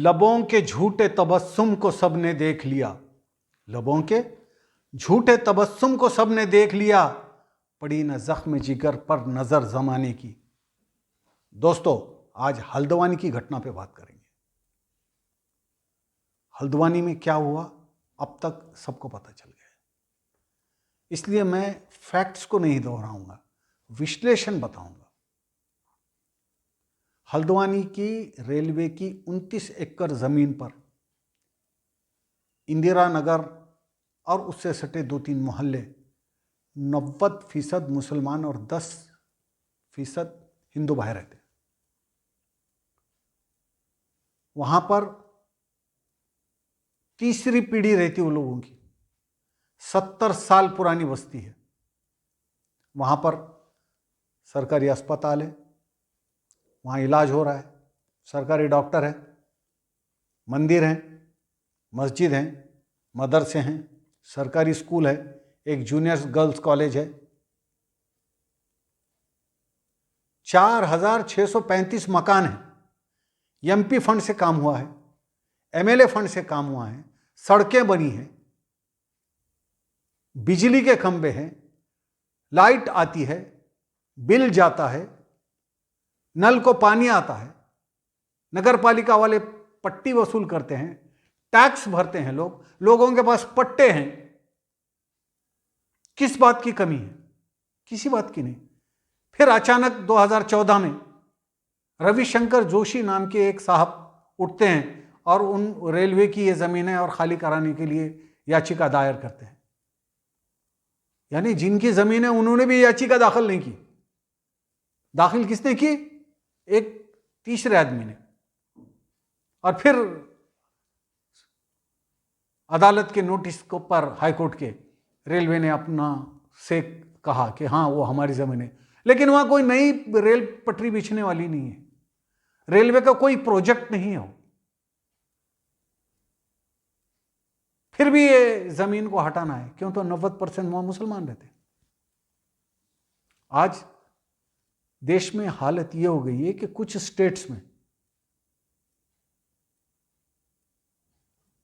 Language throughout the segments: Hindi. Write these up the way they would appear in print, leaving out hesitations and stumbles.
लबों के झूठे तबस्सुम को सबने देख लिया, लबों के झूठे तबस्सुम को सबने देख लिया, पड़ी न जख्म जिगर पर नजर जमाने की। दोस्तों, आज हल्द्वानी की घटना पे बात करेंगे। हल्द्वानी में क्या हुआ अब तक सबको पता चल गया, इसलिए मैं फैक्ट्स को नहीं दोहराऊंगा, विश्लेषण बताऊंगा। हल्द्वानी की रेलवे की 29 एकड़ जमीन पर इंदिरा नगर और उससे सटे 2-3 मोहल्ले 90% मुसलमान और 10% हिंदू भाई रहते हैं। वहां पर तीसरी पीढ़ी रहती है उन लोगों की, 70 साल पुरानी बस्ती है। वहां पर सरकारी अस्पताल है, वहाँ इलाज हो रहा है, सरकारी डॉक्टर है, मंदिर हैं, मस्जिद हैं, मदरसे हैं, सरकारी स्कूल है, एक जूनियर गर्ल्स कॉलेज है। 4635 मकान हैं। एमपी फंड से काम हुआ है, एमएलए फंड से काम हुआ है, सड़कें बनी हैं, बिजली के खंभे हैं, लाइट आती है, बिल जाता है, नल को पानी आता है, नगर पालिका वाले पट्टी वसूल करते हैं, टैक्स भरते हैं लोगों के पास पट्टे हैं। किस बात की कमी है? किसी बात की नहीं। फिर अचानक 2014 में रविशंकर जोशी नाम के एक साहब उठते हैं और उन रेलवे की ये जमीनें और खाली कराने के लिए याचिका दायर करते हैं। यानी जिनकी जमीन है उन्होंने भी याचिका दाखिल नहीं की। दाखिल किसने की? एक तीसरे आदमी ने। और फिर अदालत के नोटिस को पर हाईकोर्ट के रेलवे ने अपना से कहा कि हाँ वो हमारी जमीन है, लेकिन वहां कोई नई रेल पटरी बिछने वाली नहीं है, रेलवे का कोई प्रोजेक्ट नहीं है। फिर भी ये जमीन को हटाना है, क्यों? तो 90% वहां मुसलमान रहते हैं। आज देश में हालत यह हो गई है कि कुछ स्टेट्स में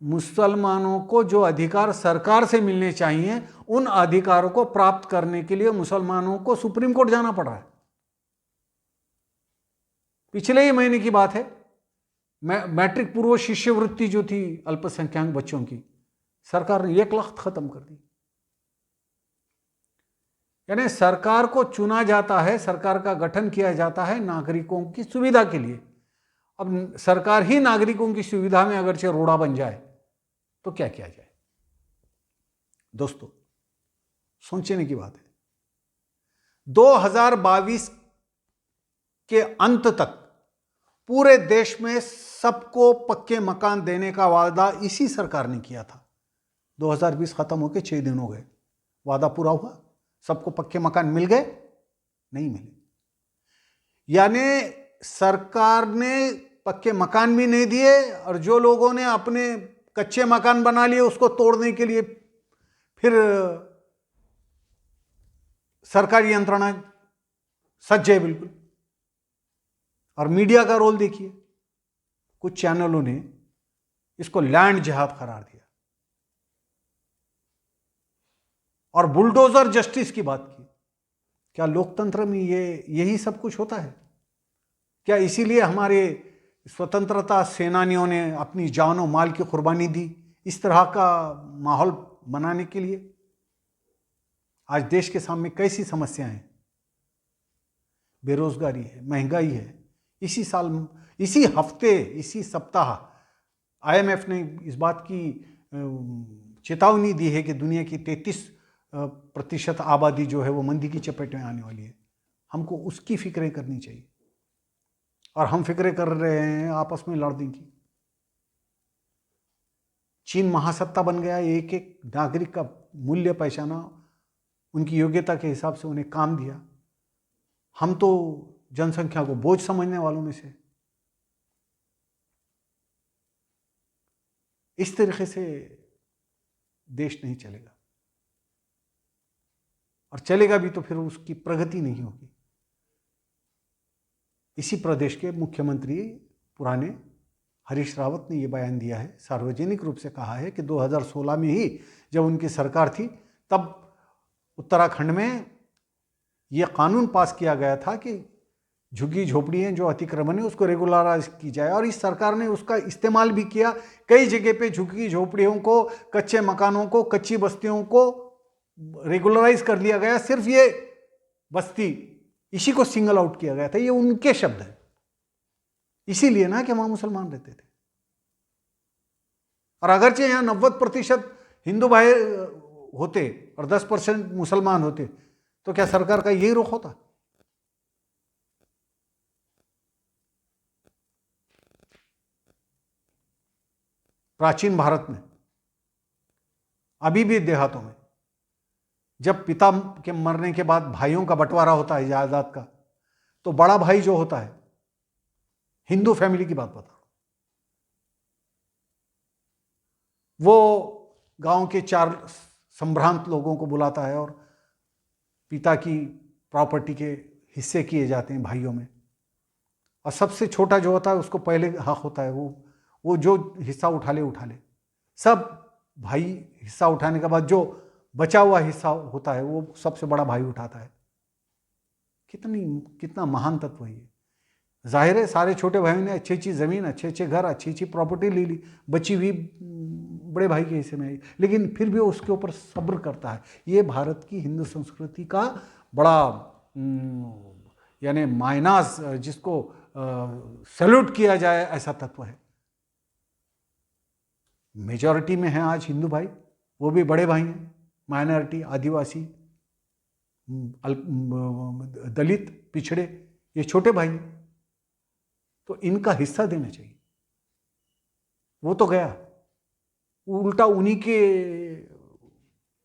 मुसलमानों को जो अधिकार सरकार से मिलने चाहिए, उन अधिकारों को प्राप्त करने के लिए मुसलमानों को सुप्रीम कोर्ट जाना पड़ रहा है। पिछले ही महीने की बात है, मैट्रिक पूर्व शिष्यवृत्ति जो थी अल्पसंख्यक बच्चों की, सरकार ने 1 लाख खत्म कर दी। यानी सरकार को चुना जाता है, सरकार का गठन किया जाता है नागरिकों की सुविधा के लिए। अब सरकार ही नागरिकों की सुविधा में अगरचे रोड़ा बन जाए तो क्या किया जाए? दोस्तों, सोचने की बात है। 2022 के अंत तक पूरे देश में सबको पक्के मकान देने का वादा इसी सरकार ने किया था। 2020 खत्म होके 6 दिन हो गए, वादा पूरा हुआ? सबको पक्के मकान मिल गए? नहीं मिले। यानी सरकार ने पक्के मकान भी नहीं दिए, और जो लोगों ने अपने कच्चे मकान बना लिए उसको तोड़ने के लिए फिर सरकारी यंत्रणा सज्ज है बिल्कुल। और मीडिया का रोल देखिए, कुछ चैनलों ने इसको लैंड जिहाद करार दिया और बुलडोजर जस्टिस की बात की। क्या लोकतंत्र में यही सब कुछ होता है? क्या इसीलिए हमारे स्वतंत्रता सेनानियों ने अपनी जानो माल की कुर्बानी दी, इस तरह का माहौल बनाने के लिए? आज देश के सामने कैसी समस्याएं हैं? बेरोजगारी है, महंगाई है। इसी साल, इसी हफ्ते, इसी सप्ताह आईएमएफ ने इस बात की चेतावनी दी है कि दुनिया की 33% आबादी जो है वो मंदी की चपेट में आने वाली है। हमको उसकी फिक्रें करनी चाहिए, और हम फिक्रें कर रहे हैं आपस में लड़ने की। चीन महासत्ता बन गया, एक एक नागरिक का मूल्य पहचाना, उनकी योग्यता के हिसाब से उन्हें काम दिया। हम तो जनसंख्या को बोझ समझने वालों में से। इस तरीके से देश नहीं चलेगा, और चलेगा भी तो फिर उसकी प्रगति नहीं होगी। इसी प्रदेश के मुख्यमंत्री पुराने हरीश रावत ने ये बयान दिया है, सार्वजनिक रूप से कहा है कि 2016 में ही जब उनकी सरकार थी तब उत्तराखंड में ये कानून पास किया गया था कि झुग्गी झोपड़ियाँ जो अतिक्रमण है उसको रेगुलराइज की जाए, और इस सरकार ने उसका इस्तेमाल भी किया। कई जगह पे झुग्गी झोपड़ियों को, कच्चे मकानों को, कच्ची बस्तियों को रेगुलराइज कर लिया गया। सिर्फ ये बस्ती, इसी को सिंगल आउट किया गया था। ये उनके शब्द हैं, इसीलिए ना कि वहां मुसलमान रहते थे। और अगरचे यहां 90% हिंदू भाई होते और 10% मुसलमान होते तो क्या सरकार का यही रुख होता? प्राचीन भारत में अभी भी देहातों में जब पिता के मरने के बाद भाइयों का बंटवारा होता है जायदाद का, तो बड़ा भाई जो होता है, हिंदू फैमिली की बात बता रहा हूं, वो गांव के 4 संभ्रांत लोगों को बुलाता है और पिता की प्रॉपर्टी के हिस्से किए जाते हैं भाइयों में। और सबसे छोटा जो होता है उसको पहले हक होता है, वो जो हिस्सा उठा ले। सब भाई हिस्सा उठाने के बाद जो बचा हुआ हिस्सा होता है वो सबसे बड़ा भाई उठाता है। कितना महान तत्व है ये। जाहिर है सारे छोटे भाइयों ने अच्छी अच्छी ज़मीन, अच्छे अच्छे घर, अच्छी अच्छी प्रॉपर्टी ले ली, बची हुई बड़े भाई के हिस्से में आई, लेकिन फिर भी उसके ऊपर सब्र करता है। ये भारत की हिंदू संस्कृति का बड़ा यानी मायनास, जिसको सैल्यूट किया जाए ऐसा तत्व है। मेजॉरिटी में हैं आज हिंदू भाई, वो भी बड़े भाई हैं। माइनॉरिटी, आदिवासी, दलित, पिछड़े, ये छोटे भाई हैं। तो इनका हिस्सा देना चाहिए। वो तो गया, उल्टा उन्हीं के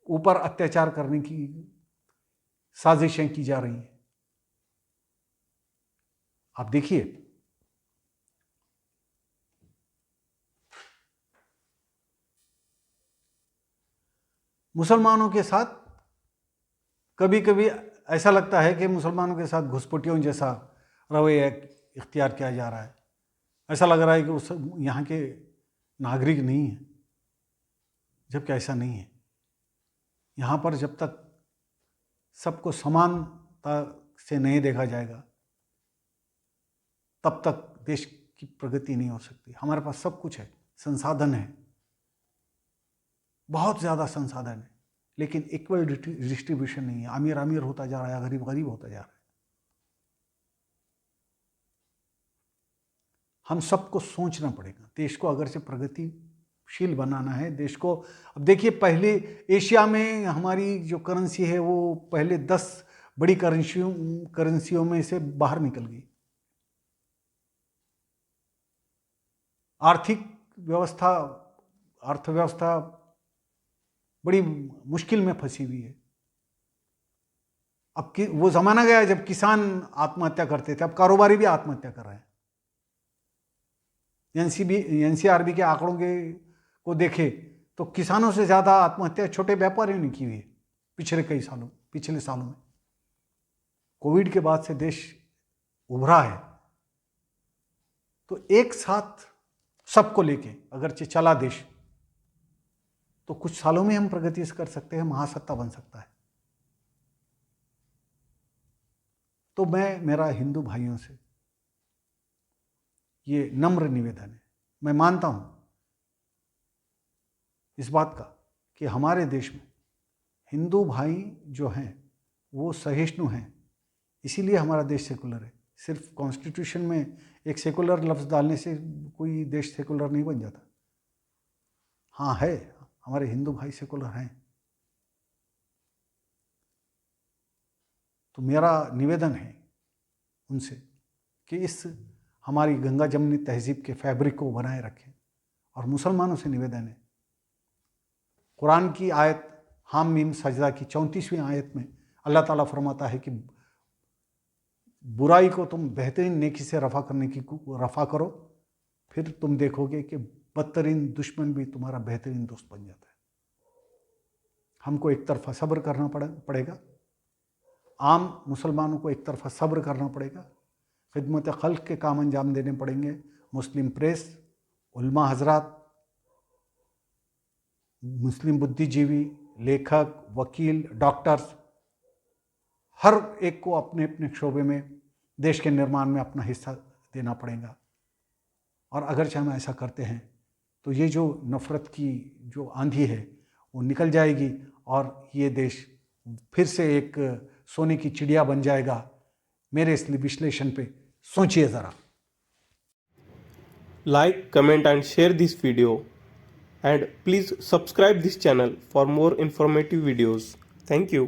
ऊपर अत्याचार करने की साजिशें की जा रही हैं। आप देखिए, मुसलमानों के साथ कभी कभी ऐसा लगता है कि मुसलमानों के साथ घुसपैठियों जैसा रवैया इख्तियार किया जा रहा है। ऐसा लग रहा है कि उस यहाँ के नागरिक नहीं है, जबकि ऐसा नहीं है। यहाँ पर जब तक सबको समानता से नहीं देखा जाएगा तब तक देश की प्रगति नहीं हो सकती। हमारे पास सब कुछ है, संसाधन है, बहुत ज़्यादा संसाधन है, लेकिन इक्वल डिस्ट्रीब्यूशन नहीं है। अमीर अमीर होता जा रहा है, गरीब गरीब होता जा रहा है। हम सबको सोचना पड़ेगा। देश को अगर से प्रगतिशील बनाना है, देश को, अब देखिए पहले एशिया में हमारी जो करेंसी है वो पहले 10 बड़ी करेंसियों में से बाहर निकल गई। अर्थव्यवस्था बड़ी मुश्किल में फंसी हुई है। अब वो जमाना गया जब किसान आत्महत्या करते थे, अब कारोबारी भी आत्महत्या कर रहे हैं। एनसीआरबी के आंकड़ों को देखे तो किसानों से ज्यादा आत्महत्या छोटे व्यापारियों ने की हुई है पिछले सालों में। कोविड के बाद से देश उभरा है, तो एक साथ सबको लेके अगर चला देश तो कुछ सालों में हम प्रगति कर सकते हैं, महासत्ता बन सकता है। तो मेरा हिंदू भाइयों से ये नम्र निवेदन है। मैं मानता हूं इस बात का कि हमारे देश में हिंदू भाई जो हैं वो सहिष्णु हैं, इसीलिए हमारा देश सेकुलर है। सिर्फ कॉन्स्टिट्यूशन में एक सेकुलर लफ्ज़ डालने से कोई देश सेकुलर नहीं बन जाता। हाँ है, हमारे हिंदू भाई सेकुलर हैं। तो मेरा निवेदन है उनसे कि इस हमारी गंगा जमनी तहजीब के फैब्रिक को बनाए रखें। और मुसलमानों से निवेदन है, कुरान की आयत हाम मीम सजदा की 34वीं आयत में अल्लाह ताला फरमाता है कि बुराई को तुम बेहतरीन नेकी से रफ़ा करो, फिर तुम देखोगे कि बदतरीन दुश्मन भी तुम्हारा बेहतरीन दोस्त बन जाता है। हमको एक तरफा सब्र करना पड़ेगा, आम मुसलमानों को एक तरफा सब्र करना पड़ेगा, खिदमत खल्क के काम अंजाम देने पड़ेंगे। मुस्लिम प्रेस, उलमा हजरात, मुस्लिम बुद्धिजीवी, लेखक, वकील, डॉक्टर्स, हर एक को अपने अपने शोबे में देश के निर्माण में अपना हिस्सा देना पड़ेगा। और अगरचे हम ऐसा करते हैं तो ये जो नफ़रत की जो आंधी है वो निकल जाएगी और ये देश फिर से एक सोने की चिड़िया बन जाएगा। मेरे इस विश्लेषण पे सोचिए ज़रा। Like, comment and share this video, and please subscribe this channel for more informative videos. Thank you.